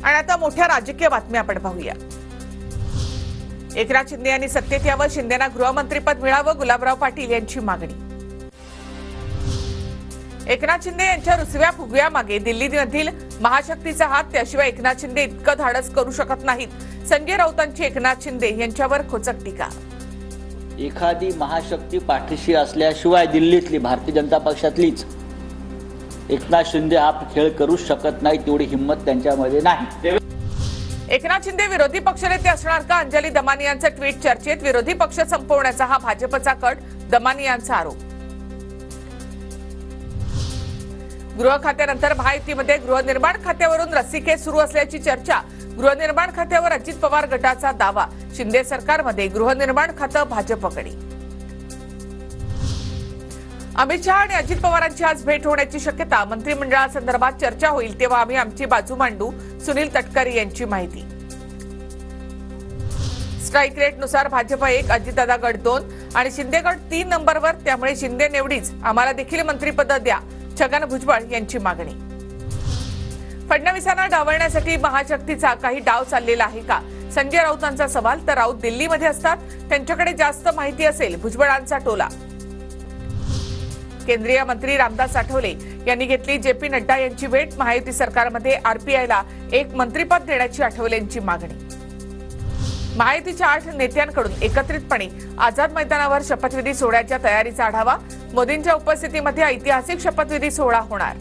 आणि आता मोठ्या राजकीय बातम्या आपण पाहूया। एकनाथ शिंदे यांनी सत्तेत यावं, शिंदेना गृहमंत्रीपद मिळावं, गुलाबराव पाटील यांची मागणी। एकनाथ शिंदे यांच्या रुसव्या फुगव्या मागे दिल्लीमधील महाशक्तीचा हात, त्याशिवाय एकनाथ शिंदे इतकं धाडस करू शकत नाहीत। संजय राऊतांची एकनाथ शिंदे यांच्यावर खोचक टीका। एखादी महाशक्ती पाठीशी असल्याशिवाय दिल्लीतली भारतीय जनता पक्षातलीच एकनाथ शिंदे हा खेळ करू शकत नाही, तेवढी हिंमत त्यांच्यामध्ये नाही। एकनाथ शिंदे विरोधी पक्षनेते असणार का? अंजली दमानी यांचं ट्विट चर्चेत। विरोधी पक्ष संपवण्याचा हा भाजपचा कट, दमानी यांचा आरोप। गृह खात्यानंतर महायुतीमध्ये गृहनिर्माण खात्यावरून रस्सीखेच सुरू असल्याची चर्चा। गृहनिर्माण खात्यावर अजित पवार गटाचा दावा, शिंदे सरकारमध्ये गृहनिर्माण खातं भाजपकडे। अमित शहा आणि अजित पवारांची आज भेट होण्याची शक्यता। मंत्रिमंडळासंदर्भात चर्चा होईल तेव्हा आम्ही आमची बाजू मांडू, सुनील तटकरे यांची माहिती। स्ट्राईक रेटनुसार भाजप 1, अजितदादा गट 2 आणि शिंदे गट 3 नंबरवर, त्यामुळे शिंदे निवडीच, आम्हाला देखील मंत्रिपद द्या, छगन भुजबळ यांची मागणी। फडणवीसांना डावलण्यासाठी महाशक्तीचा काही डाव चाललेला आहे का? संजय राऊतांचा सवाल। तर राऊत दिल्लीमध्ये असतात, त्यांच्याकडे जास्त माहिती असेल, भुजबळांचा टोला। केंद्रीय मंत्री रामदास आठवले यांनी घेतली जेपी नड्डा यांची भेट। महायुती सरकारमध्ये आरपीआयला 1 मंत्रिपद देण्याची आठवलेंची मागणी। महायुतीच्या 8 नेत्यांकडून एकत्रितपणे आझाद मैदानावर शपथविधी सोहळ्याच्या तयारीचा आढावा। मोदींच्या उपस्थितीमध्ये ऐतिहासिक शपथविधी सोहळा होणार।